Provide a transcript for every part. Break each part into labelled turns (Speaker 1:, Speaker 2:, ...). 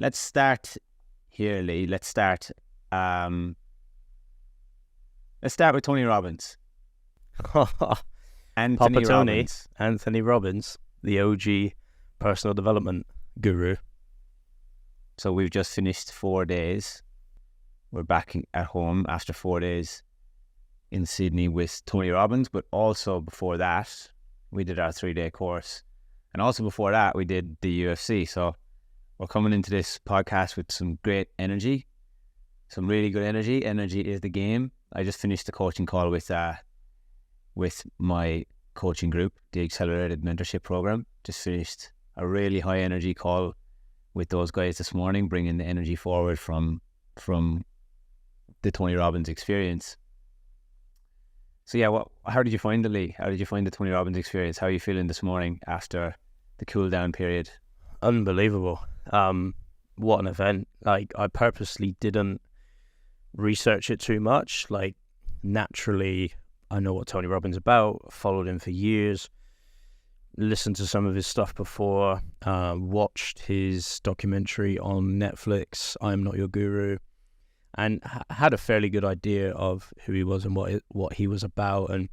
Speaker 1: let's start here, Leigh. Let's start with Tony Robbins.
Speaker 2: Papa Tony, Anthony Robbins, the OG personal development guru.
Speaker 1: So we've just finished 4 days. We're back at home after 4 days in Sydney with Tony Robbins, but also before that, we did our 3-day course. And also before that, we did the UFC. So we're coming into this podcast with some great energy, some really good energy. Energy is the game. I just finished the coaching call with my coaching group, the Accelerated Mentorship Program. Just finished a really high energy call with those guys this morning, bringing the energy forward from the Tony Robbins experience. So yeah, how did you find it, Leigh? How did you find the Tony Robbins experience? How are you feeling this morning after the cool down period?
Speaker 2: Unbelievable. What an event. Like, I purposely didn't research it too much. Like, naturally, I know what Tony Robbins is about, followed him for years, listened to some of his stuff before, watched his documentary on Netflix, I Am Not Your Guru, and had a fairly good idea of who he was and what he was about. And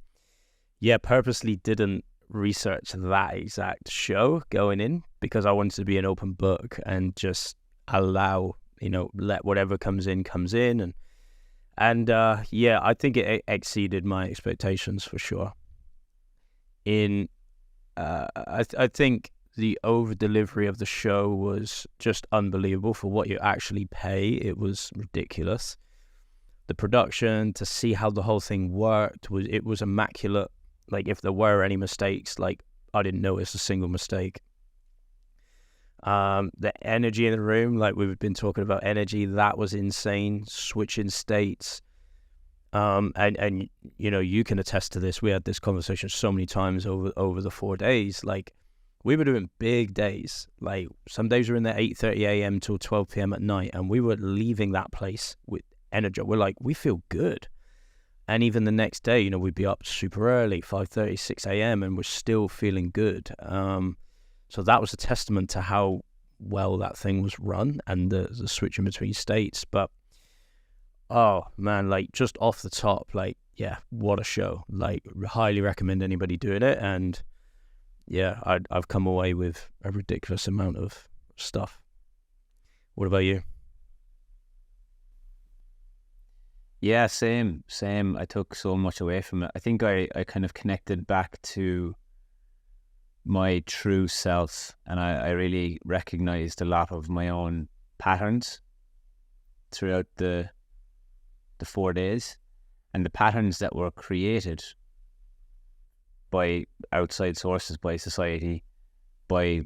Speaker 2: yeah, purposely didn't research that exact show going in because I wanted to be an open book and just allow, let whatever comes in. And yeah, I think it exceeded my expectations for sure. I think the over delivery of the show was just unbelievable for what you actually pay. It was ridiculous. The production, to see how the whole thing worked, it was immaculate. Like, if there were any mistakes, like, I didn't notice a single mistake. The energy in the room, like we've been talking about energy, that was insane. Switching states. And you can attest to this. We had this conversation so many times over the 4 days. Like, we were doing big days. Like, some days we were in there 8:30 a.m. till 12 p.m. at night, and we were leaving that place with energy. We're like, we feel good. And even the next day, we'd be up super early, 5:30, 6 a.m., and we're still feeling good. So that was a testament to how well that thing was run and the switching between states. But oh man, like, just off the top, like, yeah, what a show. Like, highly recommend anybody doing it. And yeah, I've come away with a ridiculous amount of stuff. What about you?
Speaker 1: Yeah, same. I took so much away from it. I think I kind of connected back to my true self, and I really recognized a lot of my own patterns throughout the 4 days, and the patterns that were created by outside sources, by society, by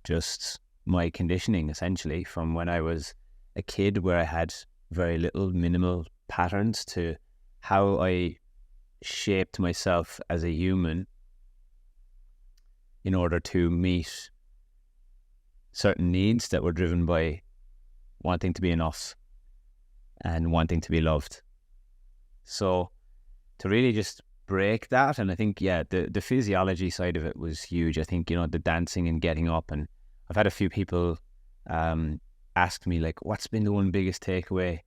Speaker 1: just my conditioning, essentially, from when I was a kid, where I had very little, minimal patterns, to how I shaped myself as a human in order to meet certain needs that were driven by wanting to be enough and wanting to be loved. So to really just break that, and I think, yeah, the physiology side of it was huge. I think, the dancing and getting up, and I've had a few people ask me, like, what's been the one biggest takeaway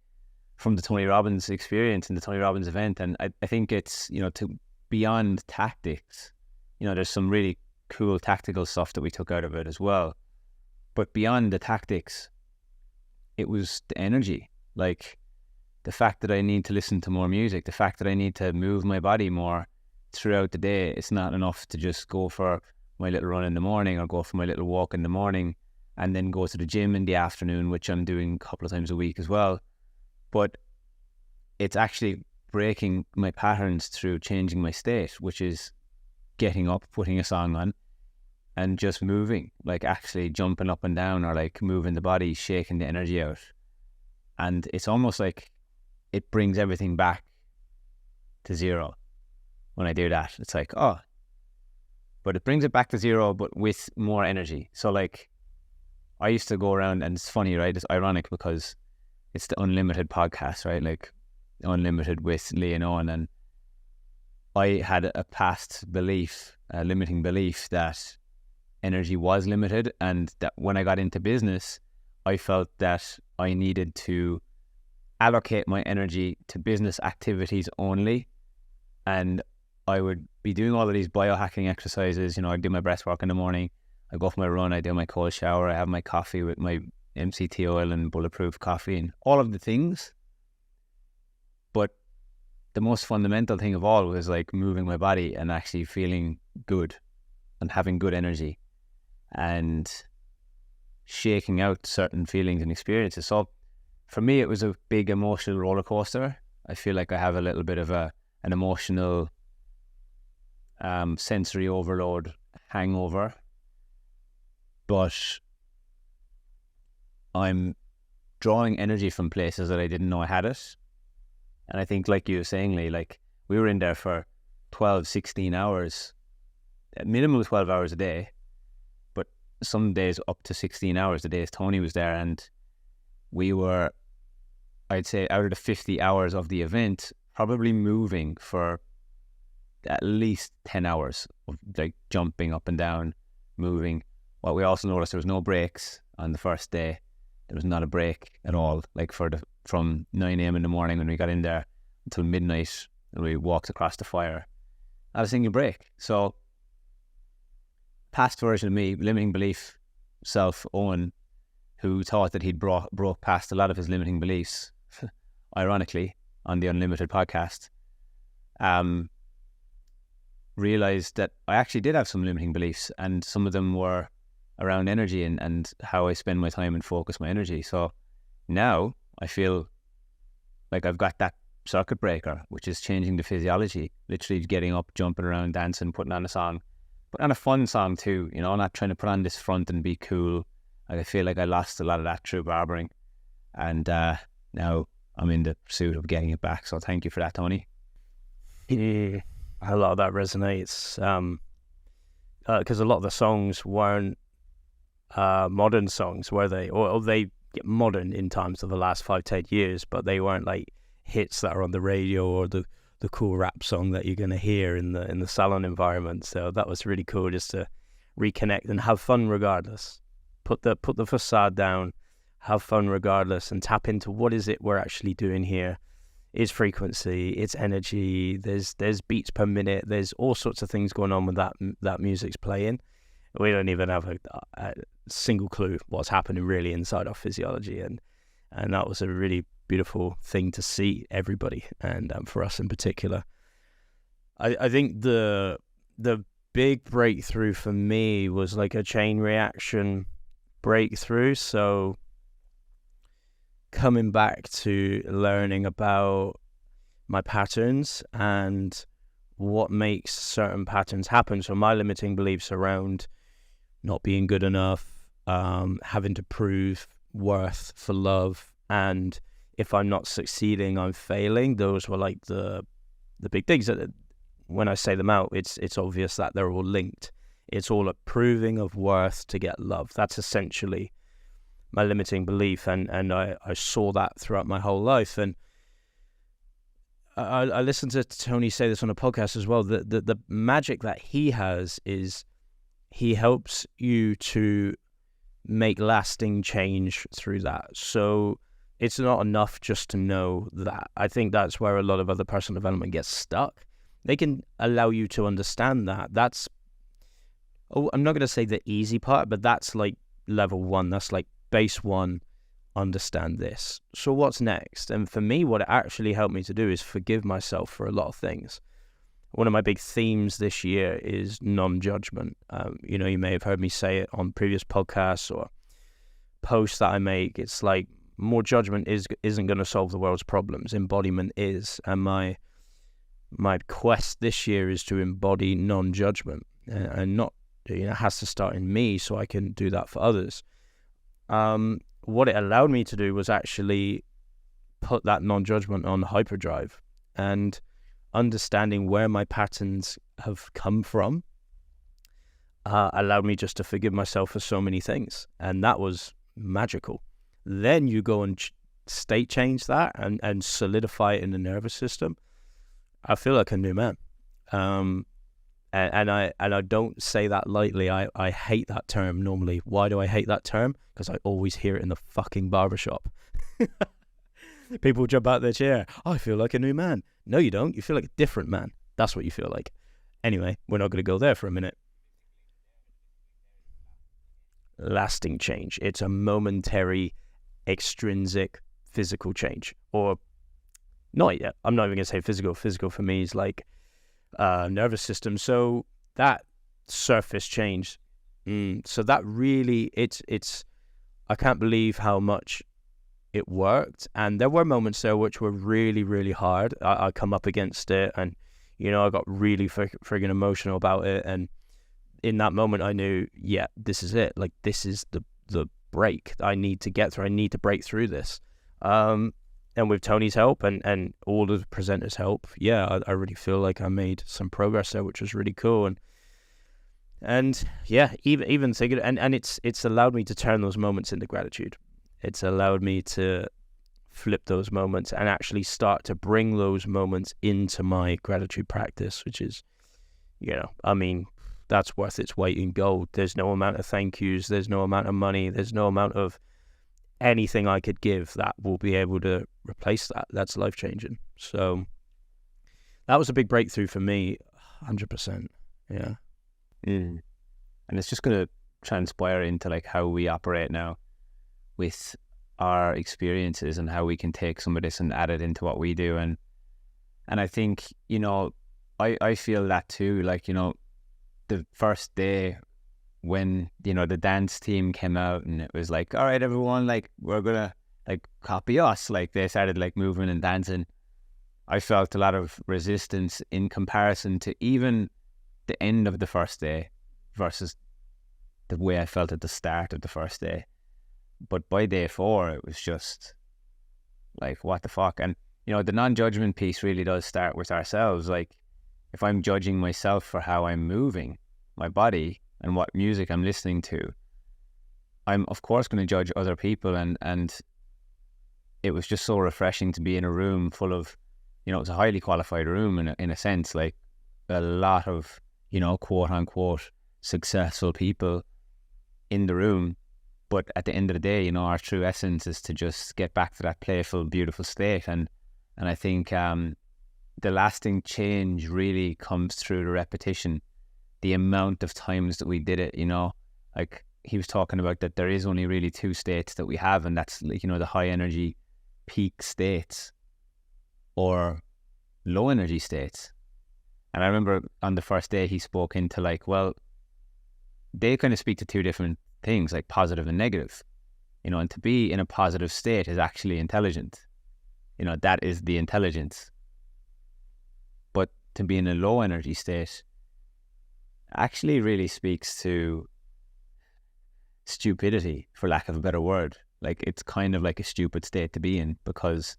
Speaker 1: from the Tony Robbins experience and the Tony Robbins event? And I think it's, to beyond tactics, there's some really cool tactical stuff that we took out of it as well. But beyond the tactics, it was the energy. Like, the fact that I need to listen to more music, the fact that I need to move my body more throughout the day. It's not enough to just go for my little run in the morning or go for my little walk in the morning and then go to the gym in the afternoon, which I'm doing a couple of times a week as well. But it's actually breaking my patterns through changing my state, which is getting up, putting a song on, and just moving, like actually jumping up and down, or like moving the body, shaking the energy out. And it's almost like it brings everything back to zero when I do that. It's like, oh, but it brings it back to zero, but with more energy. So like, I used to go around, and it's funny, right? It's ironic because it's the Unlimited podcast, right? Like, Unlimited with Leigh and Eoin, and I had a past belief, a limiting belief, that energy was limited, and that when I got into business, I felt that I needed to allocate my energy to business activities only. And I would be doing all of these biohacking exercises. You know, I'd do my breath work in the morning. I go for my run. I do my cold shower. I have my coffee with my MCT oil and bulletproof coffee and all of the things. But the most fundamental thing of all was like moving my body and actually feeling good and having good energy and shaking out certain feelings and experiences. So for me, it was a big emotional roller coaster. I feel like I have a little bit of an emotional sensory overload hangover, but I'm drawing energy from places that I didn't know I had it. And I think, like you were saying, Leigh, like we were in there for 12, 16 hours, at minimum 12 hours a day, but some days up to 16 hours, the days Tony was there. And we were, I'd say, out of the 50 hours of the event, probably moving for at least 10 hours of like jumping up and down, moving. What we also noticed, there was no breaks on the first day. There was not a break at all, like from 9 a.m. in the morning when we got in there until midnight and we walked across the fire. Not a single break. So past version of me, limiting belief self, Eoin, who thought that he'd broke past a lot of his limiting beliefs, ironically, on the Unlimited podcast, realized that I actually did have some limiting beliefs, and some of them were around energy and how I spend my time and focus my energy. So now I feel like I've got that circuit breaker, which is changing the physiology, literally getting up, jumping around, dancing, putting on a song, but on a fun song too, you know, not trying to put on this front and be cool. Like I feel like I lost a lot of that through barbering, and now I'm in the pursuit of getting it back. So thank you for that, Tony.
Speaker 2: Yeah, a lot of that resonates because a lot of the songs weren't modern songs, were they? Or they get modern in terms of the last 5-10 years, but they weren't like hits that are on the radio or the cool rap song that you're going to hear in the salon environment. So that was really cool, just to reconnect and have fun regardless. Put the facade down, have fun regardless, and tap into what is it we're actually doing here. It's frequency, it's energy, there's beats per minute, there's all sorts of things going on with that music's playing. We don't even have a single clue what's happening really inside our physiology, and that was a really beautiful thing to see everybody, and for us in particular. I think the big breakthrough for me was like a chain reaction breakthrough. So coming back to learning about my patterns and what makes certain patterns happen. So my limiting beliefs around not being good enough, having to prove worth for love, and if I'm not succeeding, I'm failing. Those were like the big things that, when I say them out, it's obvious that they're all linked. It's all a proving of worth to get love. That's essentially my limiting belief, and I saw that throughout my whole life. And I listened to Tony say this on a podcast as well. The magic that he has is he helps you to make lasting change through that. So it's not enough just to know that. I think that's where a lot of other personal development gets stuck. They can allow you to understand that. That's, I'm not going to say the easy part, but that's like level one. That's like base one, understand this. So what's next? And for me, what it actually helped me to do is forgive myself for a lot of things. One of my big themes this year is non-judgment. You know, you may have heard me say it on previous podcasts or posts that I make. It's like more judgment isn't going to solve the world's problems. Embodiment is. And my quest this year is to embody non-judgment, and not, you know, it has to start in me so I can do that for others. What it allowed me to do was actually put that non-judgment on hyperdrive, and understanding where my patterns have come from allowed me just to forgive myself for so many things, and that was magical. Then you go and state change that and solidify it in the nervous system. I feel like a new man. And I don't say that lightly. I hate that term normally. Why do I hate that term? Because I always hear it in the fucking barbershop. People jump out their chair. Oh, I feel like a new man. No, you don't. You feel like a different man. That's what you feel like. Anyway, we're not going to go there for a minute. Lasting change. It's a momentary, extrinsic, physical change. Or not yet. I'm not even going to say physical. Physical for me is like nervous system. So that surface change. So that really, it's. I can't believe how much it worked. And there were moments there which were really, really hard. I come up against it, and I got really friggin' emotional about it. And in that moment, I knew, yeah, this is it. Like, this is the break I need to get through. I need to break through this. And with Tony's help and all the presenters' help, yeah, I really feel like I made some progress there, which was really cool. And yeah, even thinking, and it's allowed me to turn those moments into gratitude. It's allowed me to flip those moments and actually start to bring those moments into my gratitude practice, which is, I mean, that's worth its weight in gold. There's no amount of thank yous. There's no amount of money. There's no amount of anything I could give that will be able to replace that. That's life-changing. So that was a big breakthrough for me, 100%. Yeah.
Speaker 1: And it's just going to transpire into like how we operate now with our experiences and how we can take some of this and add it into what we do. And I think, I feel that too. Like, the first day when, the dance team came out and it was like, all right, everyone, like, we're going to like copy us. Like, they started like moving and dancing. I felt a lot of resistance in comparison to even the end of the first day versus the way I felt at the start of the first day. But by day 4, it was just like, what the fuck? And, the non-judgment piece really does start with ourselves. Like, if I'm judging myself for how I'm moving my body and what music I'm listening to, I'm of course going to judge other people. And it was just so refreshing to be in a room full of, it was a highly qualified room in a sense, like a lot of, quote unquote successful people in the room. But at the end of the day, our true essence is to just get back to that playful, beautiful state. And I think the lasting change really comes through the repetition, the amount of times that we did it, like he was talking about that there is only really 2 states that we have, and that's like, the high energy peak states or low energy states. And I remember on the first day he spoke into like, well, they kind of speak to 2 different things, like positive and negative, and to be in a positive state is actually intelligent. That is the intelligence. But to be in a low energy state actually really speaks to stupidity, for lack of a better word. Like, it's kind of like a stupid state to be in, because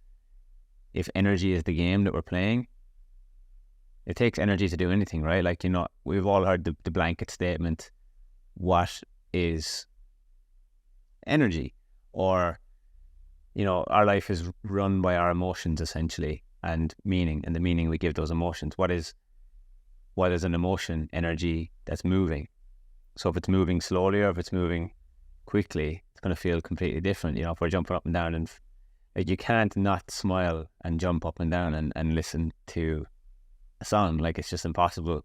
Speaker 1: if energy is the game that we're playing, it takes energy to do anything, right? Like, we've all heard the blanket statement, what is energy? Or, our life is run by our emotions essentially, and meaning, and the meaning we give those emotions. What is an emotion? Energy that's moving. So if it's moving slowly or if it's moving quickly, it's going to feel completely different. If we're jumping up and down, and like, you can't not smile and jump up and down and listen to a song. Like, it's just impossible.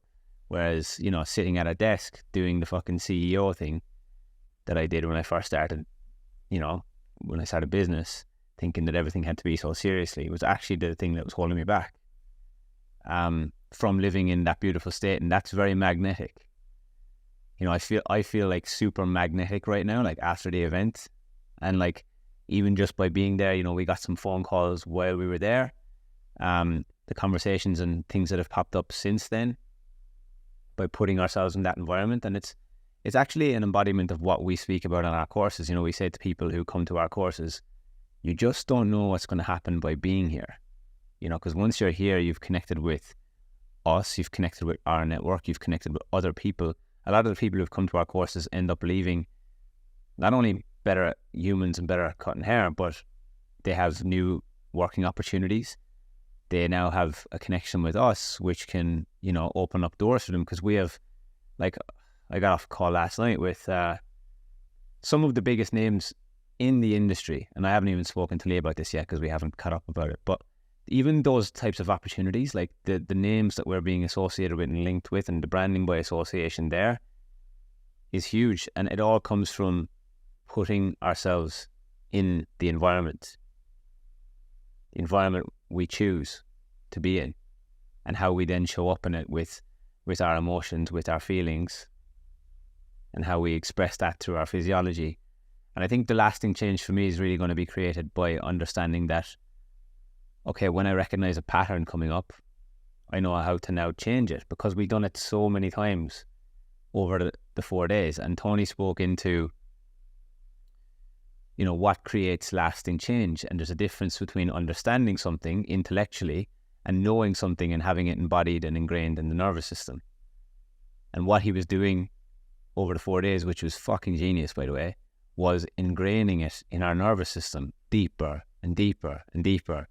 Speaker 1: Whereas, sitting at a desk doing the fucking CEO thing that I did when I first started, when I started business, thinking that everything had to be so seriously, was actually the thing that was holding me back from living in that beautiful state. And that's very magnetic. I feel like super magnetic right now, like after the event. And like, even just by being there, we got some phone calls while we were there. The conversations and things that have popped up since then by putting ourselves in that environment. And it's actually an embodiment of what we speak about in our courses. We say to people who come to our courses, you just don't know what's going to happen by being here. Because once you're here, you've connected with us, you've connected with our network, you've connected with other people. A lot of the people who've come to our courses end up leaving not only better at humans and better at cutting hair, but they have new working opportunities. they now have a connection with us, which can, you know, open up doors for them. Because we have, like, I got off a call last night with some of the biggest names in the industry, and I haven't even spoken to Leigh about this yet because we haven't caught up about it. But even those types of opportunities, like the names that we're being associated with and linked with, and the branding by association there is huge. And it all comes from putting ourselves in the environment we choose to be in, and how we then show up in it with our emotions, with our feelings, and how we express that through our physiology. And I think the lasting change for me is really going to be created by understanding that, okay, when I recognize a pattern coming up, I know how to now change it, because we've done it so many times over the 4 days. And Tony spoke into, you know, what creates lasting change. And there's a difference between understanding something intellectually and knowing something and having it embodied and ingrained in the nervous system. And what he was doing over the 4 days, which was fucking genius, by the way, was ingraining it in our nervous system deeper and deeper and deeper.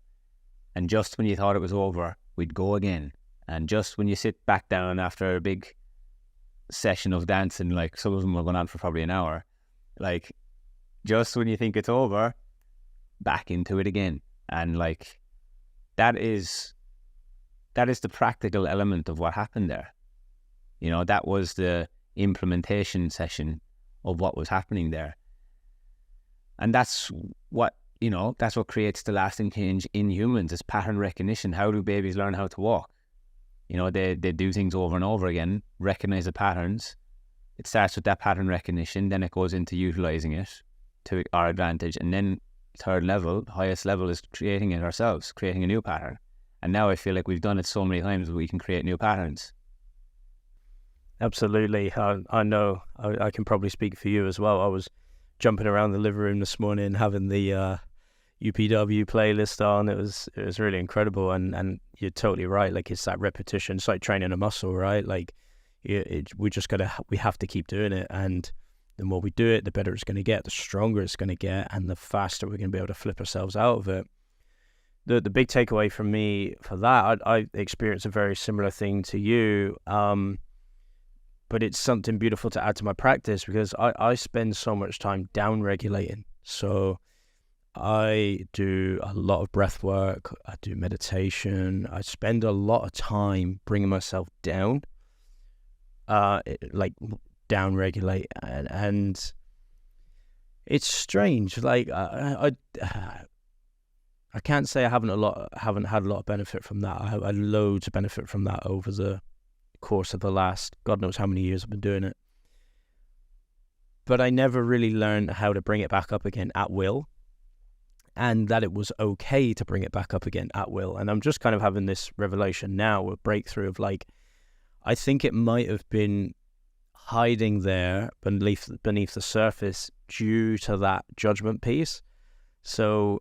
Speaker 1: And just when you thought it was over, we'd go again. And just when you sit back down after a big session of dancing, like some of them were going on for probably an hour, like just when you think it's over, back into it again. And like that is the practical element of what happened there. You know, that was the implementation session of what was happening there. And that's what, you know, that's what creates the lasting change in humans, is pattern recognition. How do babies learn how to walk? You know, they do things over and over again, recognize the patterns. It starts with that pattern recognition, then it goes into utilizing it to our advantage. And then third level, highest level, is creating it ourselves, creating a new pattern. And now I feel like we've done it so many times that we can create new patterns.
Speaker 2: Absolutely. I know I can probably speak for you as well. I was jumping around the living room this morning having the UPW playlist on. It was really incredible. And you're totally right. Like, it's that repetition. It's like training a muscle, right? Like we have to keep doing it. And the more we do it, the better it's going to get, the stronger it's going to get, and the faster we're going to be able to flip ourselves out of it. The big takeaway from me for that, I experienced a very similar thing to you. But it's something beautiful to add to my practice, because I spend so much time down regulating. So I do a lot of breath work, I do meditation, I spend a lot of time bringing myself down, like down regulate, and it's strange. Like I can't say I haven't had a lot of benefit from that. I had loads of benefit from that over the course of the last God knows how many years I've been doing it. But I never really learned how to bring it back up again at will, and that it was okay to bring it back up again at will. And I'm just kind of having this revelation now, a breakthrough of like, I think it might have been hiding there beneath the surface due to that judgment piece. So,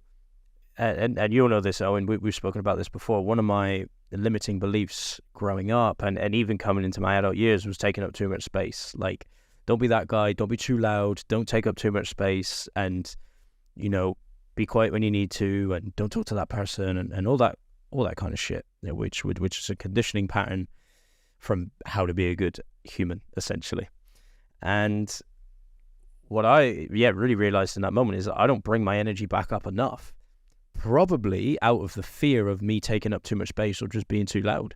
Speaker 2: and you'll know this, Owen, we've spoken about this before. One of my limiting beliefs growing up and even coming into my adult years was taking up too much space. Like, don't be that guy, don't be too loud, don't take up too much space, and, you know, be quiet when you need to, and don't talk to that person, and all that kind of shit, you know, which is a conditioning pattern from how to be a good human, essentially. And what I really realized in that moment is that I don't bring my energy back up enough, probably out of the fear of me taking up too much space or just being too loud.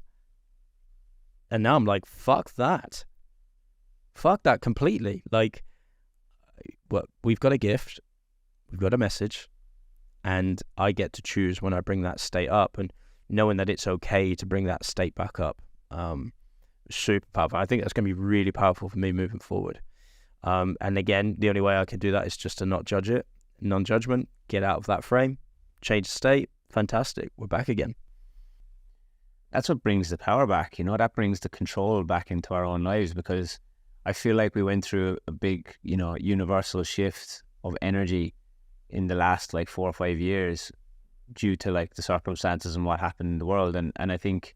Speaker 2: And now I'm like, fuck that completely. Like, well, we've got a gift, we've got a message, and I get to choose when I bring that state up, and knowing that it's okay to bring that state back up. Super powerful. I think that's going to be really powerful for me moving forward. And again, the only way I can do that is just to not judge it, non-judgment, get out of that frame, change the state. Fantastic. We're back again.
Speaker 1: That's what brings the power back. You know, that brings the control back into our own lives, because I feel like we went through a big, you know, universal shift of energy in the last like 4 or 5 years due to like the circumstances and what happened in the world. And I think,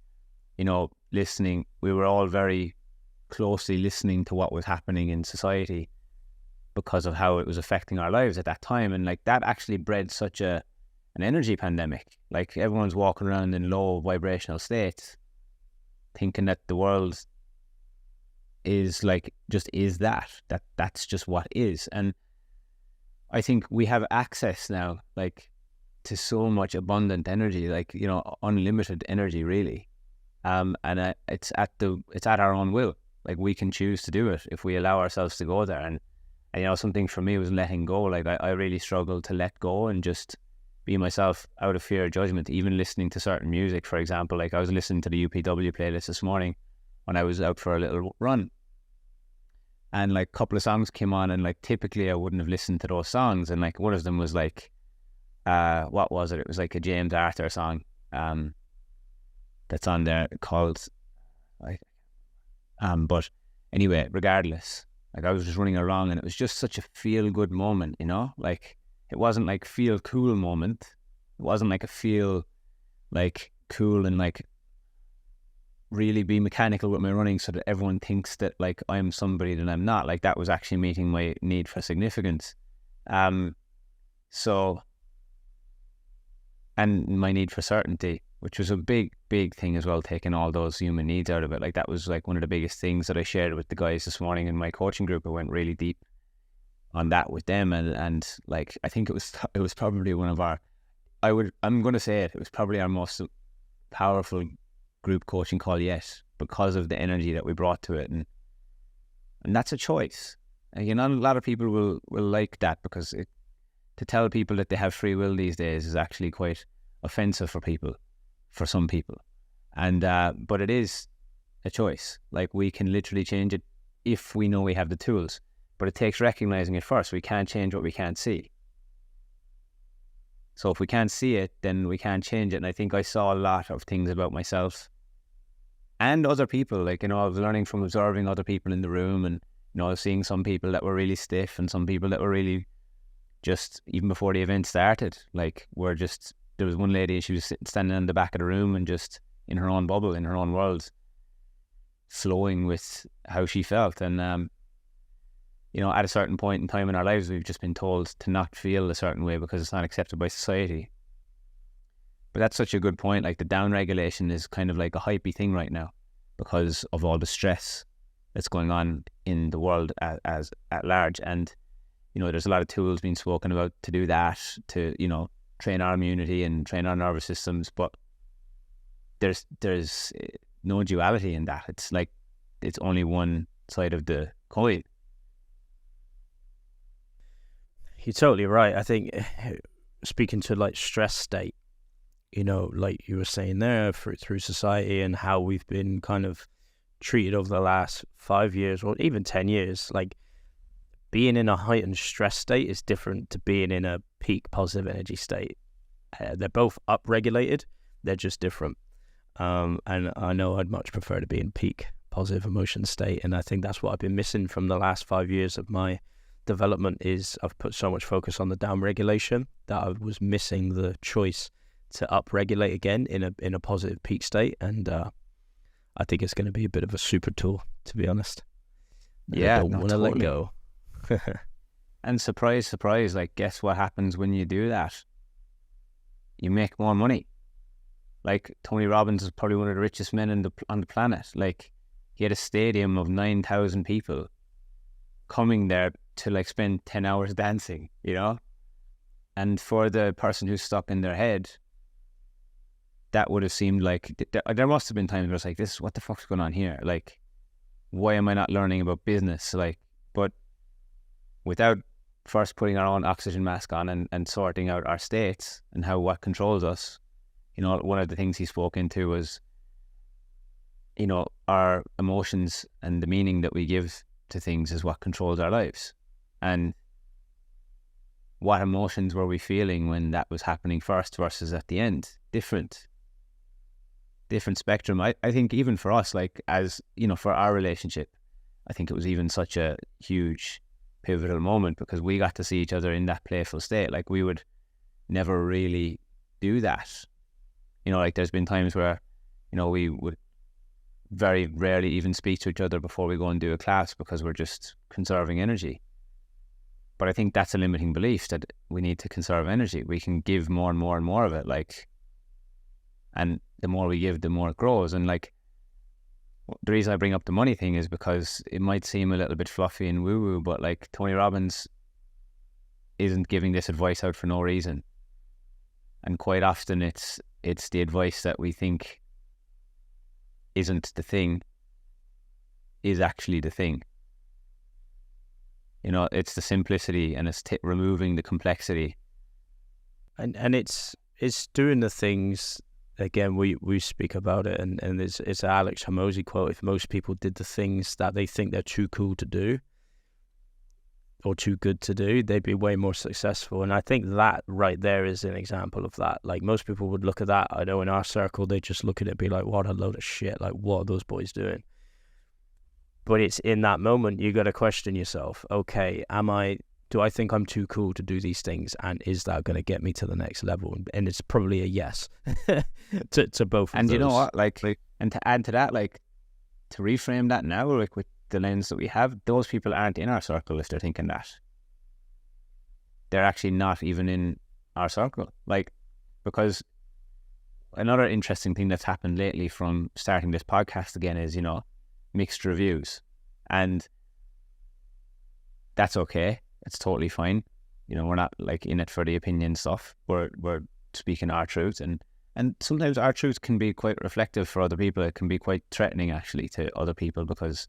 Speaker 1: you know, listening, we were all very closely listening to what was happening in society because of how it was affecting our lives at that time. And like that actually bred such an energy pandemic. Like everyone's walking around in low vibrational states, thinking that the world is like, just is that's just what is. And I think we have access now, like, to so much abundant energy, like, you know, unlimited energy, really. It's at our own will. Like, we can choose to do it if we allow ourselves to go there. And you know, something for me was letting go. Like, I really struggled to let go and just be myself out of fear of judgment, even listening to certain music. For example, like I was listening to the UPW playlist this morning when I was out for a little run. And like a couple of songs came on, and like typically I wouldn't have listened to those songs. And like one of them was like, what was it? It was like a James Arthur song that's on there called, like, but anyway, regardless, like I was just running along, and it was just such a feel good moment, you know? Like, it wasn't like feel cool moment. It wasn't like a feel like cool and like really be mechanical with my running so that everyone thinks that like I'm somebody that I'm not. Like, that was actually meeting my need for significance. So, and my need for certainty, which was a big thing as well, taking all those human needs out of it. Like, that was like one of the biggest things that I shared with the guys this morning in my coaching group. I went really deep on that with them, and like, I think it was probably one of our, I'm going to say it was probably our most powerful group coaching call yet, because of the energy that we brought to it. And that's a choice. And, you know, a lot of people will like that, because to tell people that they have free will these days is actually quite offensive for some people. And but it is a choice. Like, we can literally change it if we know we have the tools, but it takes recognizing it first. We can't change what we can't see. So if we can't see it, then we can't change it. And I think I saw a lot of things about myself and other people. Like, you know, I was learning from observing other people in the room, and, you know, I was seeing some people that were really stiff and some people that were really just, even before the event started, like, there was one lady, she was standing in the back of the room and just in her own bubble, in her own world, flowing with how she felt. And, you know, at a certain point in time in our lives, we've just been told to not feel a certain way because it's not accepted by society. But that's such a good point. Like, the down-regulation is kind of like a hypey thing right now because of all the stress that's going on in the world as at large. And, you know, there's a lot of tools being spoken about to do that, to, you know, train our immunity and train our nervous systems. But there's no duality in that. It's like, it's only one side of the coin.
Speaker 2: You're totally right. I think, speaking to like stress state, you know, like you were saying there, through society and how we've been kind of treated over the last 5 years or even 10 years, like, being in a heightened stress state is different to being in a peak positive energy state. They're both upregulated. They're just different. And I know I'd much prefer to be in peak positive emotion state. And I think that's what I've been missing from the last 5 years of my development, is I've put so much focus on the down regulation that I was missing the choice to upregulate again in a positive peak state. And I think it's going to be a bit of a super tool, to be honest.
Speaker 1: Yeah,
Speaker 2: I don't want to let go.
Speaker 1: And surprise, surprise, like, guess what happens when you do that? You make more money. Like, Tony Robbins is probably one of the richest men on the planet. Like, he had a stadium of 9,000 people coming there to like spend 10 hours dancing, you know? And for the person who's stuck in their head, that would have seemed like, there must have been times where it's like, what the fuck's going on here? Like, why am I not learning about business? Like, but without first putting our own oxygen mask on and sorting out our states and what controls us, you know, one of the things he spoke into was, you know, our emotions and the meaning that we give to things is what controls our lives. And what emotions were we feeling when that was happening first versus at the end? Different spectrum. I think even for us, like, as, you know, for our relationship, I think it was even such a huge pivotal moment because we got to see each other in that playful state. Like, we would never really do that. You know, like, there's been times where, you know, we would very rarely even speak to each other before we go and do a class because we're just conserving energy. But I think that's a limiting belief, that we need to conserve energy. We can give more and more and more of it. Like, And the more we give, the more it grows. And like, the reason I bring up the money thing is because it might seem a little bit fluffy and woo-woo, but like Tony Robbins isn't giving this advice out for no reason. And quite often it's the advice that we think isn't the thing is actually the thing. You know, it's the simplicity, and it's removing the complexity.
Speaker 2: And it's doing the things, again, we speak about it, and it's Alex Hormozi quote: if most people did the things that they think they're too cool to do or too good to do, they'd be way more successful. And I think that right there is an example of that. Like, most people would look at that, I know in our circle, they just look at it and be like, what a load of shit, like, what are those boys doing? But it's in that moment you got to question yourself, okay, do I think I'm too cool to do these things, and is that going to get me to the next level? And it's probably a yes to both of
Speaker 1: and
Speaker 2: those.
Speaker 1: You know what, like, and to add to that, like, to reframe that now, like, with the lens that we have, those people aren't in our circle if they're thinking that. They're actually not even in our circle. Like, because another interesting thing that's happened lately from starting this podcast again is, you know, mixed reviews. And that's okay. It's totally fine. You know, we're not like in it for the opinion stuff. We're speaking our truth, and sometimes our truth can be quite reflective for other people. It can be quite threatening actually to other people, because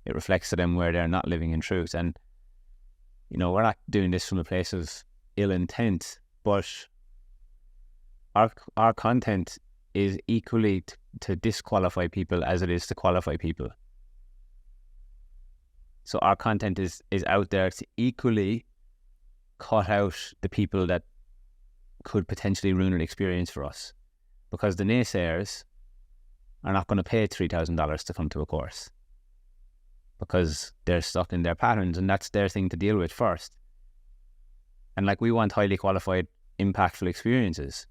Speaker 1: it reflects to them where they're not living in truth. And, you know, we're not doing this from a place of ill intent, but our content is equally to disqualify people as it is to qualify people. So our content is out there to equally cut out the people that could potentially ruin an experience for us, because the naysayers are not going to pay $3,000 to come to a course, because they're stuck in their patterns, and that's their thing to deal with first. And like, we want highly qualified, impactful experiences.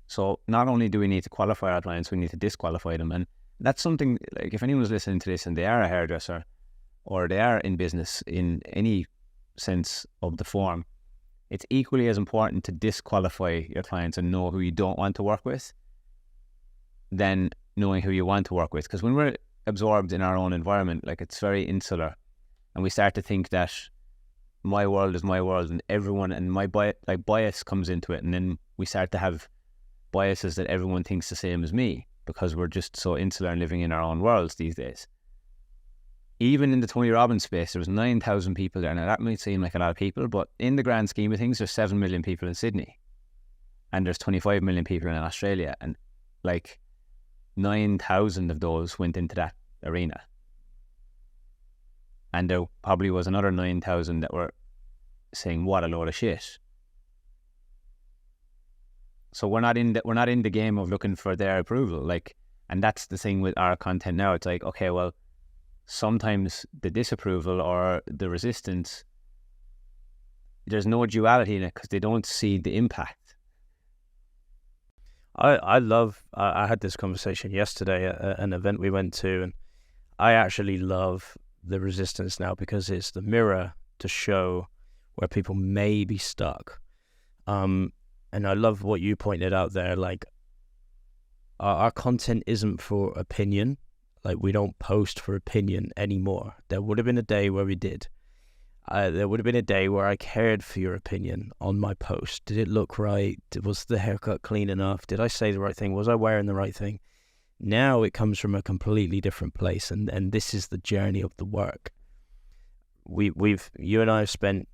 Speaker 1: So not only do we need to qualify our clients, we need to disqualify them. And that's something, like, if anyone's listening to this and they are a hairdresser, or they are in business in any sense of the form, it's equally as important to disqualify your clients and know who you don't want to work with than knowing who you want to work with. Because when we're absorbed in our own environment, like, it's very insular, and we start to think that my world is my world, and everyone, and my bias comes into it, and then we start to have biases that everyone thinks the same as me, because we're just so insular and living in our own worlds these days. Even in the Tony Robbins space, there was 9,000 people there. Now, that might seem like a lot of people, but in the grand scheme of things, there's 7 million people in Sydney, and there's 25 million people in Australia, and like 9,000 of those went into that arena. And there probably was another 9,000 that were saying, what a load of shit. So we're not in the game of looking for their approval. Like, and that's the thing with our content now. It's like, okay, well, sometimes the disapproval or the resistance, there's no duality in it, because they don't see the impact.
Speaker 2: I had this conversation yesterday at an event we went to, and I actually love the resistance now, because it's the mirror to show where people may be stuck. And I love what you pointed out there. Like, our content isn't for opinion. Like, we don't post for opinion anymore. There would have been a day where we did. There would have been a day where I cared for your opinion on my post. Did it look right? Was the haircut clean enough? Did I say the right thing? Was I wearing the right thing? Now it comes from a completely different place, and this is the journey of the work. You and I have spent,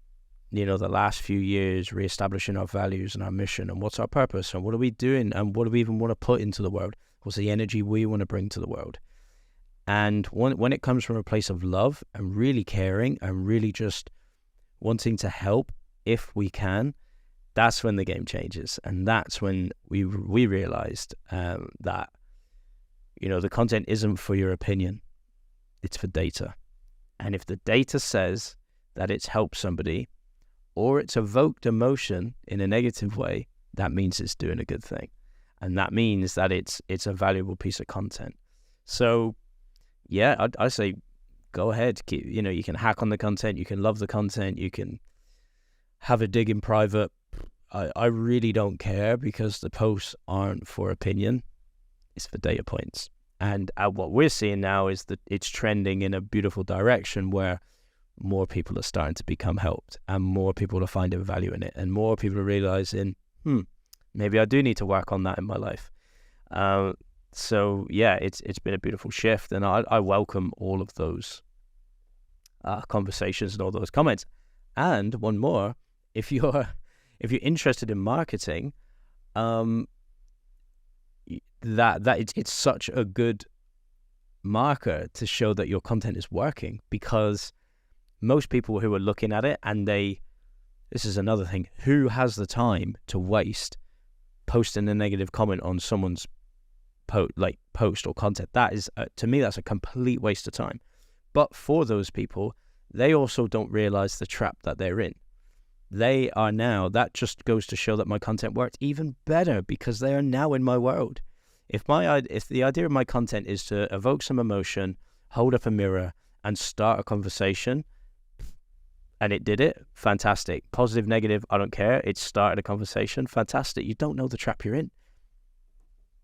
Speaker 2: you know, the last few years reestablishing our values and our mission, and what's our purpose, and what are we doing, and what do we even want to put into the world? What's the energy we want to bring to the world? And when it comes from a place of love and really caring and really just wanting to help if we can, that's when the game changes. And that's when we realized that, you know, the content isn't for your opinion, it's for data. And if the data says that it's helped somebody, or it's evoked emotion in a negative way, that means it's doing a good thing. And that means that it's a valuable piece of content. So yeah, I say go ahead. You know, you can hack on the content, you can love the content, you can have a dig in private. I really don't care, because the posts aren't for opinion, it's for data points. And what we're seeing now is that it's trending in a beautiful direction where more people are starting to become helped, and more people are finding value in it, and more people are realizing, maybe I do need to work on that in my life. So yeah, it's been a beautiful shift, and I welcome all of those conversations and all those comments. And one more, if you're interested in marketing, it's such a good marker to show that your content is working, because most people who are looking at it, and this is another thing, who has the time to waste posting a negative comment on someone's post or content? That is, to me, that's a complete waste of time. But for those people, they also don't realize the trap that they're in. They are now, that just goes to show that my content worked even better, because they are now in my world. If the idea of my content is to evoke some emotion, hold up a mirror, and start a conversation, and it did it, fantastic. Positive, negative, I don't care. It started a conversation, fantastic. You don't know the trap you're in.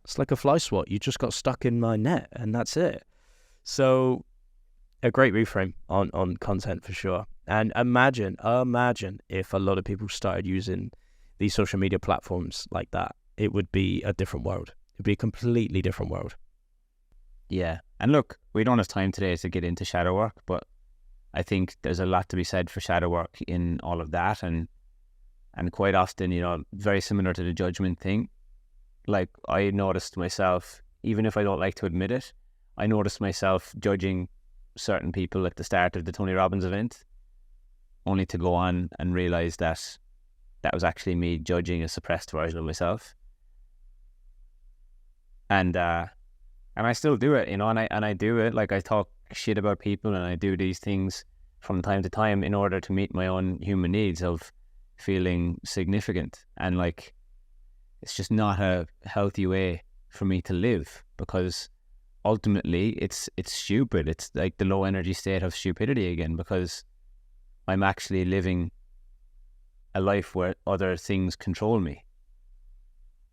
Speaker 2: It's like a fly swat. You just got stuck in my net, and that's it. So a great reframe on content for sure. And imagine if a lot of people started using these social media platforms like that. It would be a different world. It'd be a completely different world.
Speaker 1: Yeah. And look, we don't have time today to get into shadow work, but I think there's a lot to be said for shadow work in all of that. And quite often, very similar to the judgment thing. Like, I noticed myself, even if I don't like to admit it, I noticed myself judging certain people at the start of the Tony Robbins event, only to go on and realize that was actually me judging a suppressed version of myself. And I still do it, and I do it. Like, I talk shit about people, and I do these things from time to time in order to meet my own human needs of feeling significant. And like, it's just not a healthy way for me to live, because ultimately it's stupid. It's like the low energy state of stupidity again, because I'm actually living a life where other things control me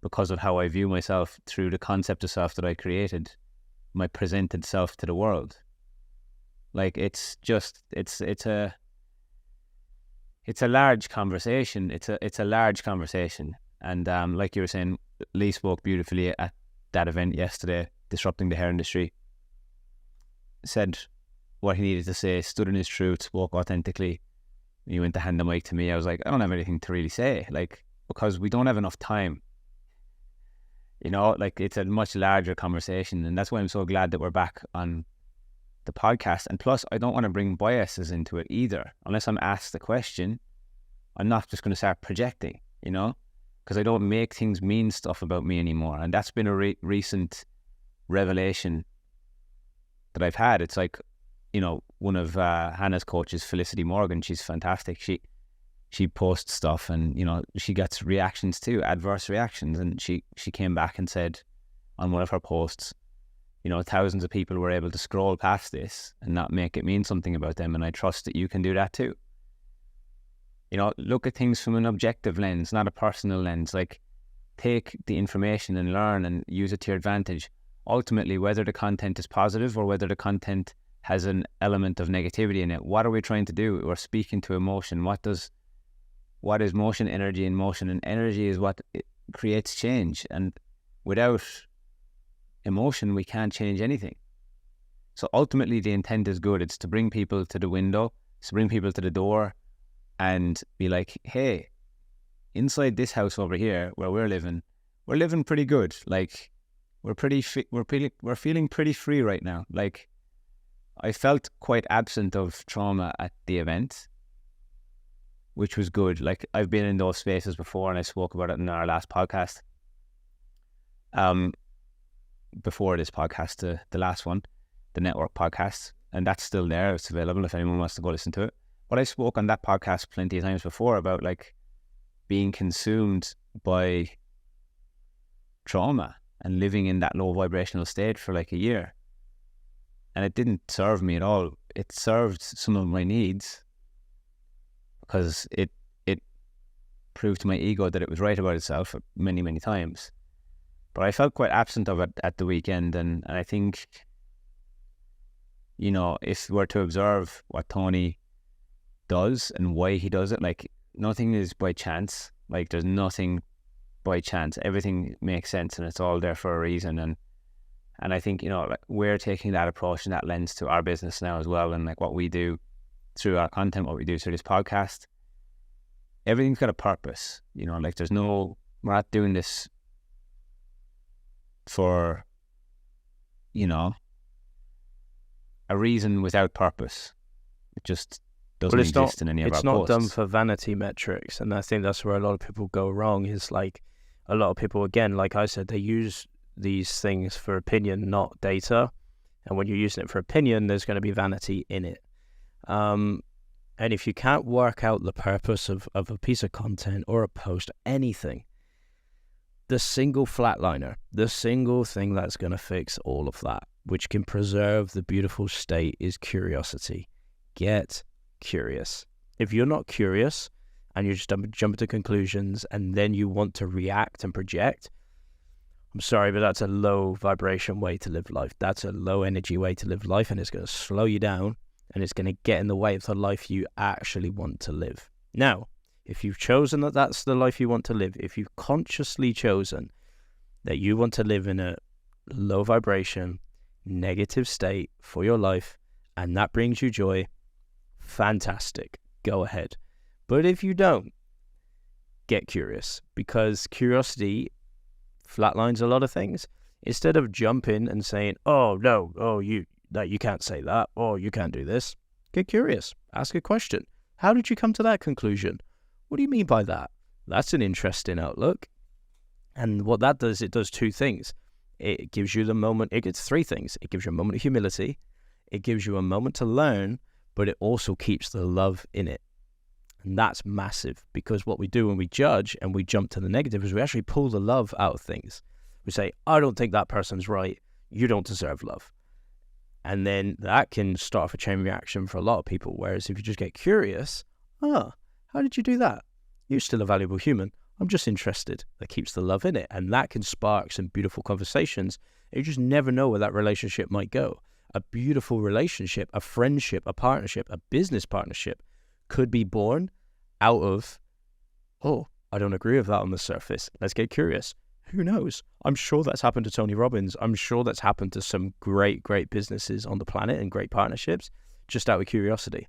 Speaker 1: because of how I view myself through the concept of self that I created, my presented self to the world. Like, it's a large conversation. It's a large conversation. And like you were saying, Leigh spoke beautifully at that event yesterday, Disrupting the Hair Industry. Said what he needed to say, stood in his truth, spoke authentically. He went to hand the mic to me. I was like, I don't have anything to really say, like, because we don't have enough time. Like, it's a much larger conversation, and that's why I'm so glad that we're back on the podcast. And plus, I don't want to bring biases into it either. Unless I'm asked the question, I'm not just going to start projecting, because I don't make things mean stuff about me anymore. And that's been a recent revelation that I've had. It's like, one of Hannah's coaches, Felicity Morgan, she's fantastic. She posts stuff, and she gets reactions too, adverse reactions. And she came back and said on one of her posts, thousands of people were able to scroll past this and not make it mean something about them, and I trust that you can do that too. Look at things from an objective lens, not a personal lens. Like, take the information and learn and use it to your advantage. Ultimately, whether the content is positive or whether the content has an element of negativity in it, what are we trying to do? We're speaking to emotion. What is motion? Energy in motion, and energy is what creates change. And without emotion, we can't change anything. So ultimately, the intent is good. It's to bring people to the window, it's to bring people to the door, and be like, hey, inside this house over here where we're living pretty good. Like, we're feeling pretty free right now. Like, I felt quite absent of trauma at the event, which was good. Like, I've been in those spaces before, and I spoke about it in our last podcast. Before this podcast, the last one, the network podcast, and that's still there. It's available if anyone wants to go listen to it. But I spoke on that podcast plenty of times before about like being consumed by trauma and living in that low vibrational state for like a year. And it didn't serve me at all. It served some of my needs because it prove to my ego that it was right about itself many, many times. But I felt quite absent of it at the weekend, and I think, you know, if we were to observe what Tony does and why he does it, like, nothing is by chance. Like, there's nothing by chance. Everything makes sense, and it's all there for a reason. And I think, you know, like, we're taking that approach and that lens to our business now as well, and like what we do through our content, what we do through this podcast. Everything's got a purpose, you know. Like, we're not doing this for, you know, a reason without purpose. It just doesn't exist in any of our posts.
Speaker 2: It's not done for vanity metrics, and I think that's where a lot of people go wrong. Is like, a lot of people, again, like I said, they use these things for opinion, not data. And when you're using it for opinion, there's going to be vanity in it. And if you can't work out the purpose of a piece of content or a post, anything, the single flatliner, the single thing that's going to fix all of that, which can preserve the beautiful state, is curiosity. Get curious. If you're not curious and you just jump to conclusions and then you want to react and project, I'm sorry, but that's a low vibration way to live life. That's a low energy way to live life, and it's going to slow you down, and it's going to get in the way of the life you actually want to live. Now, if you've chosen that that's the life you want to live, if you've consciously chosen that you want to live in a low vibration, negative state for your life, and that brings you joy, fantastic, go ahead. But if you don't, get curious, because curiosity flatlines a lot of things. Instead of jumping and saying, oh no, oh you can't say that, or you can't do this, get curious, ask a question. How did you come to that conclusion? What do you mean by that? That's an interesting outlook. And what that does, it does two things. It gives you the moment, it gets three things. It gives you a moment of humility, it gives you a moment to learn, but it also keeps the love in it. And that's massive, because what we do when we judge and we jump to the negative is we actually pull the love out of things. We say, I don't think that person's right. You don't deserve love. And then that can start off a chain reaction for a lot of people. Whereas if you just get curious, how did you do that? You're still a valuable human. I'm just interested. That keeps the love in it. And that can spark some beautiful conversations. You just never know where that relationship might go. A beautiful relationship, a friendship, a partnership, a business partnership could be born out of, I don't agree with that on the surface. Let's get curious. Who knows? I'm sure that's happened to Tony Robbins. I'm sure that's happened to some great, great businesses on the planet and great partnerships, just out of curiosity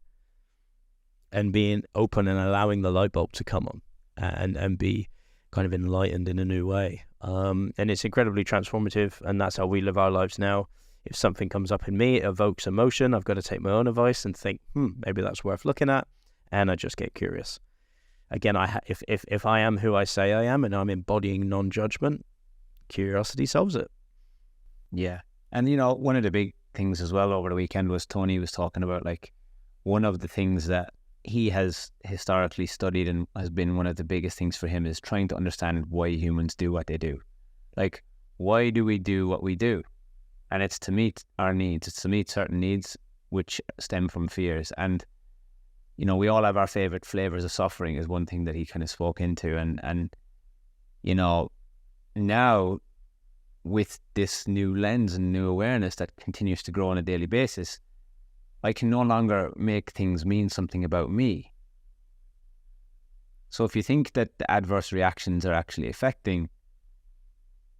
Speaker 2: and being open and allowing the light bulb to come on and be kind of enlightened in a new way. And it's incredibly transformative, and that's how we live our lives now. If something comes up in me, it evokes emotion, I've got to take my own advice and think, maybe that's worth looking at, and I just get curious. Again, if I am who I say I am and I'm embodying non-judgment, curiosity solves it.
Speaker 1: Yeah. And, you know, one of the big things as well over the weekend was Tony was talking about, like, one of the things that he has historically studied and has been one of the biggest things for him is trying to understand why humans do what they do. Like, why do we do what we do? And it's to meet our needs. It's to meet certain needs which stem from fears. And, you know, we all have our favorite flavors of suffering is one thing that he kind of spoke into. And you know, now with this new lens and new awareness that continues to grow on a daily basis, I can no longer make things mean something about me. So if you think that the adverse reactions are actually affecting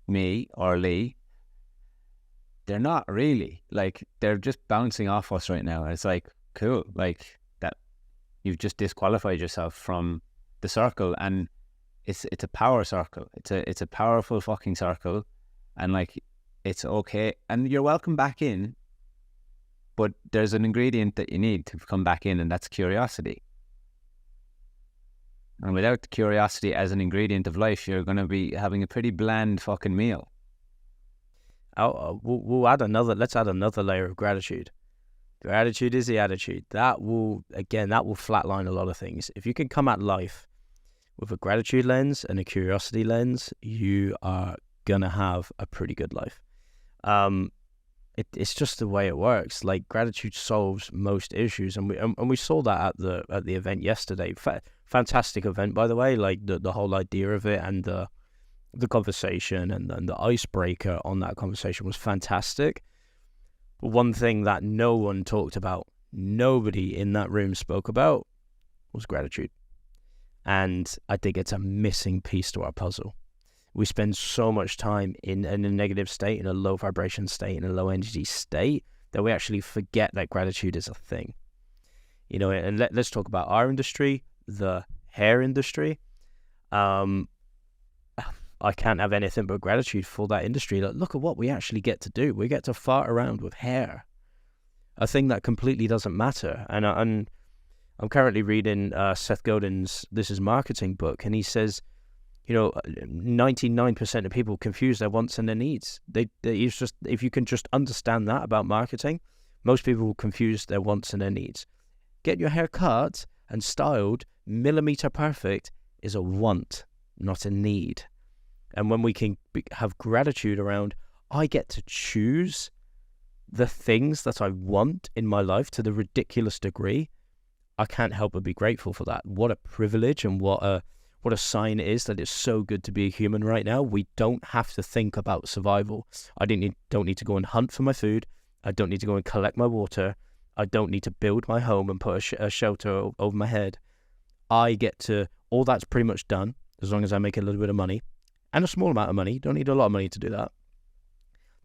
Speaker 1: me or Leigh, they're not really. Like, they're just bouncing off us right now. And it's like, cool, like that you've just disqualified yourself from the circle, and it's a power circle. It's a powerful fucking circle, and like, it's okay. And you're welcome back in, but there's an ingredient that you need to come back in, and that's curiosity. And without curiosity as an ingredient of life, you're going to be having a pretty bland fucking meal.
Speaker 2: We'll add let's add another layer of gratitude. Gratitude is the attitude. That will flatline a lot of things. If you can come at life with a gratitude lens and a curiosity lens, you are going to have a pretty good life. It's just the way it works. Like, gratitude solves most issues, and we saw that at the event yesterday. Fantastic event, by the way. Like the whole idea of it, and the conversation, and the icebreaker on that conversation was fantastic. But one thing that no one talked about, nobody in that room spoke about, was gratitude. And I think it's a missing piece to our puzzle. We spend so much time in a negative state, in a low vibration state, in a low energy state, that we actually forget that gratitude is a thing. You know, and let's talk about our industry, the hair industry. I can't have anything but gratitude for that industry. Like, look at what we actually get to do. We get to fart around with hair, a thing that completely doesn't matter. And I'm currently reading Seth Godin's This Is Marketing book, and he says, you know, 99% of people confuse their wants and their needs. It's just, if you can just understand that about marketing, most people will confuse their wants and their needs. Get your hair cut and styled millimeter perfect is a want, not a need. And when we can have gratitude around, I get to choose the things that I want in my life to the ridiculous degree, I can't help but be grateful for that. What a privilege, and what a sign it is that it's so good to be a human right now. We don't have to think about survival. I don't need to go and hunt for my food. I don't need to go and collect my water. I don't need to build my home and put a shelter over my head. I get to, all that's pretty much done, as long as I make a little bit of money, and a small amount of money. Don't need a lot of money to do that.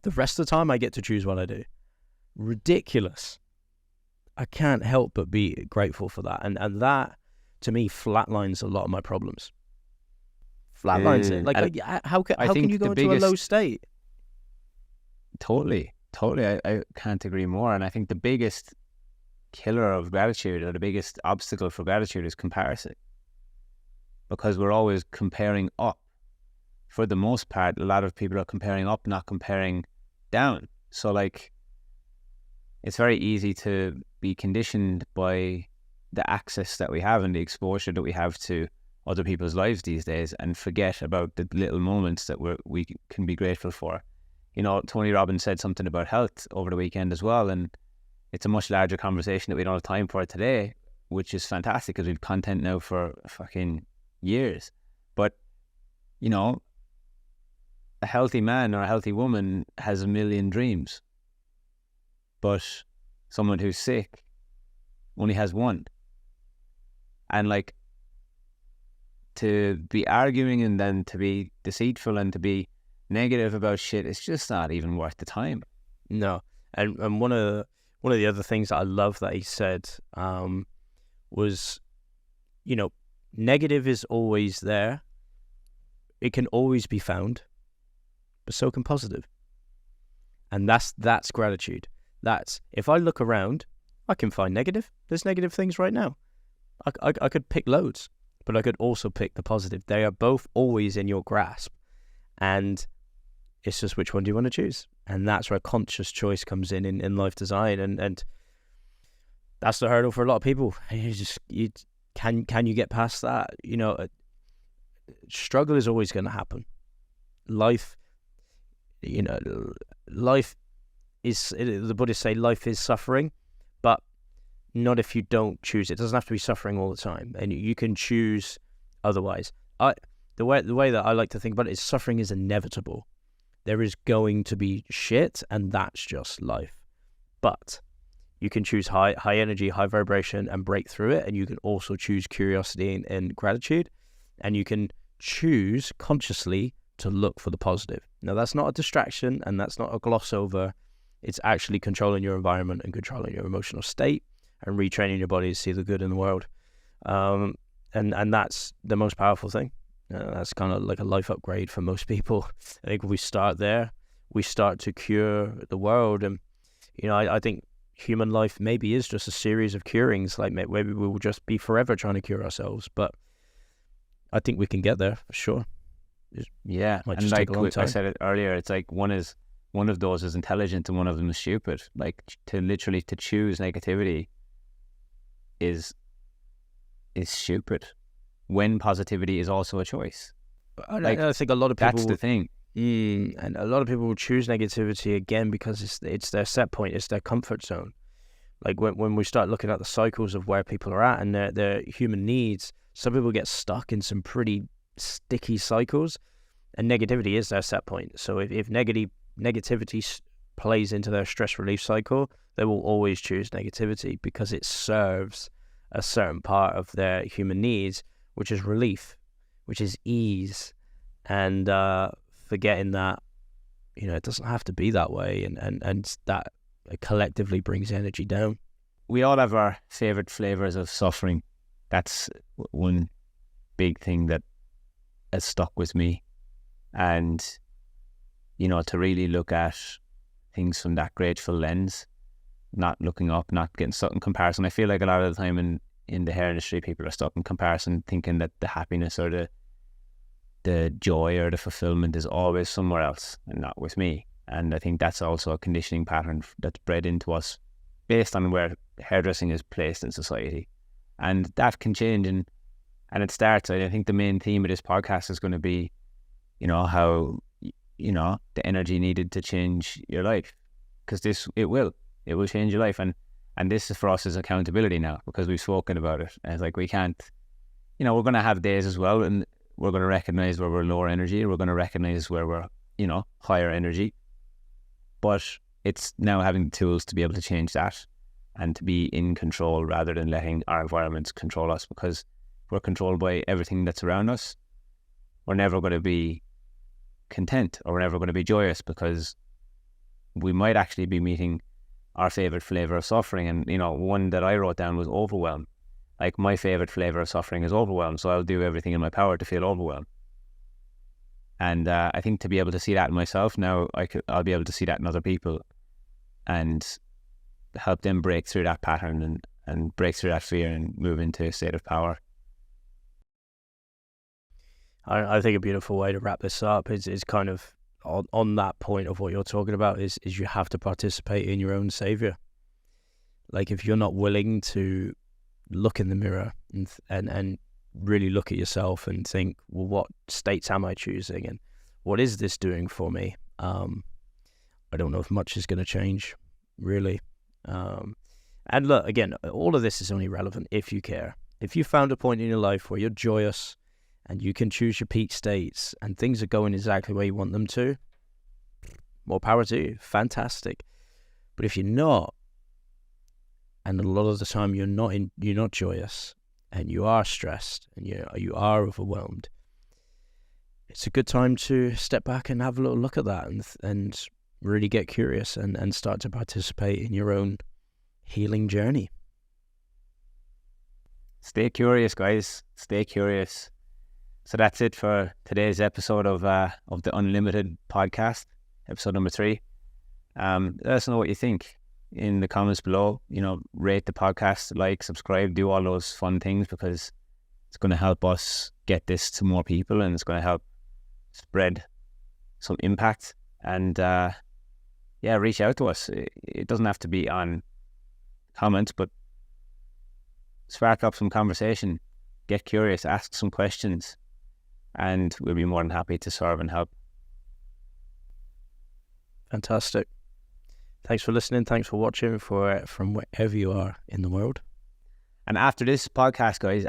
Speaker 2: The rest of the time, I get to choose what I do. Ridiculous. I can't help but be grateful for that. And that, to me, flatlines a lot of my problems. Flatlines it. Like, how can you go into a low state?
Speaker 1: Totally. I can't agree more. And I think the biggest killer of gratitude, or the biggest obstacle for gratitude, is comparison. Because we're always comparing up. For the most part, a lot of people are comparing up, not comparing down. So, like, it's very easy to be conditioned by the access that we have and the exposure that we have to other people's lives these days, and forget about the little moments that we can be grateful for. You know, Tony Robbins said something about health over the weekend as well, and it's a much larger conversation that we don't have time for today, which is fantastic because we've content now for fucking years. But, you know, a healthy man or a healthy woman has a million dreams, but someone who's sick only has one. And, like, to be arguing and then to be deceitful and to be negative about shit, it's just not even worth the time.
Speaker 2: No. And one of the other things that I love that he said was, you know, negative is always there. It can always be found, but so can positive. And that's gratitude. That's, if I look around, I can find negative. There's negative things right now. I could pick loads, but I could also pick the positive. They are both always in your grasp. And it's just, which one do you want to choose? And that's where conscious choice comes in life design. And that's the hurdle for a lot of people. Can you get past that? You know, struggle is always going to happen. Life, you know, life is, the Buddhists say life is suffering, but not if you don't choose it. It doesn't have to be suffering all the time, and you can choose otherwise. The way that I like to think about it is, suffering is inevitable. There is going to be shit, and that's just life. But you can choose high energy, high vibration, and break through it. And you can also choose curiosity and gratitude. And you can choose consciously to look for the positive. Now, that's not a distraction, and that's not a gloss over. It's actually controlling your environment and controlling your emotional state and retraining your body to see the good in the world. And that's the most powerful thing. That's kind of like a life upgrade for most people. I think if we start there, we start to cure the world. And, you know, I think human life maybe is just a series of curings. Like, maybe we will just be forever trying to cure ourselves. But I think we can get there for sure.
Speaker 1: Yeah, and like I said it earlier, it's like one of those is intelligent and one of them is stupid. Like, to choose negativity is stupid, when positivity is also a choice.
Speaker 2: Like, I think a lot of people,
Speaker 1: that's the thing.
Speaker 2: And a lot of people will choose negativity again because it's their set point, it's their comfort zone. Like, when we start looking at the cycles of where people are at and their human needs, Some people get stuck in some pretty sticky cycles, and negativity is their set point. So if negativity plays into their stress relief cycle, they will always choose negativity because it serves a certain part of their human needs, which is relief, which is ease, and forgetting that, it doesn't have to be that way, and that collectively brings energy down.
Speaker 1: We all have our favorite flavors of suffering. That's one big thing that has stuck with me. And, to really look at things from that grateful lens, not looking up, not getting stuck in comparison. I feel like a lot of the time in the hair industry, people are stuck in comparison, thinking that the happiness or the joy or the fulfillment is always somewhere else and not with me. And I think that's also a conditioning pattern that's bred into us based on where hairdressing is placed in society. And that can change, and it starts. I think the main theme of this podcast is going to be, how, the energy needed to change your life, because it will change your life. And this is for us is accountability now, because we've spoken about it. And it's like, we can't, we're going to have days as well, and we're going to recognize where we're lower energy. We're going to recognize where we're, higher energy. But it's now having the tools to be able to change that and to be in control rather than letting our environments control us, because if we're controlled by everything that's around us, we're never going to be content, or we're never going to be joyous, because we might actually be meeting our favorite flavor of suffering. And, one that I wrote down was overwhelm. Like, my favorite flavor of suffering is overwhelm, so I'll do everything in my power to feel overwhelmed. And I think to be able to see that in myself now, I'll be able to see that in other people and help them break through that pattern and break through that fear and move into a state of power.
Speaker 2: I think a beautiful way to wrap this up is kind of on that point of what you're talking about is you have to participate in your own savior. Like, if you're not willing to look in the mirror and really look at yourself and think, well, what states am I choosing, and what is this doing for me? I don't know if much is going to change, really. And look, again, all of this is only relevant if you care. If you found a point in your life where you're joyous and you can choose your peak states and things are going exactly where you want them to, more power to you. Fantastic. But if you're not, and a lot of the time you're not joyous, and you are stressed, and you are overwhelmed, it's a good time to step back and have a little look at that and really get curious and start to participate in your own healing journey.
Speaker 1: Stay curious, guys. Stay curious. So that's it for today's episode of the Unlimited podcast, episode number 3. Let us know what you think in the comments below. Rate the podcast, like, subscribe, do all those fun things, because it's going to help us get this to more people, and it's going to help spread some impact. And reach out to us. It doesn't have to be on comments, but spark up some conversation, get curious, ask some questions, and we'll be more than happy to serve and help.
Speaker 2: Fantastic. Thanks for listening. Thanks for watching from wherever you are in the world.
Speaker 1: And after this podcast, guys,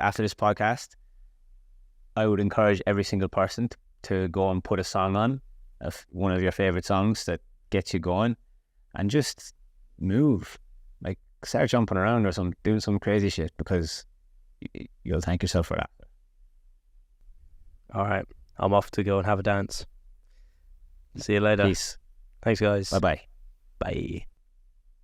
Speaker 1: I would encourage every single person to go and put a song on, one of your favorite songs that gets you going, and just move. Like, start jumping around or doing some crazy shit, because you'll thank yourself for that.
Speaker 2: All right. I'm off to go and have a dance. See you later.
Speaker 1: Peace.
Speaker 2: Thanks, guys.
Speaker 1: Bye-bye.
Speaker 2: Bye.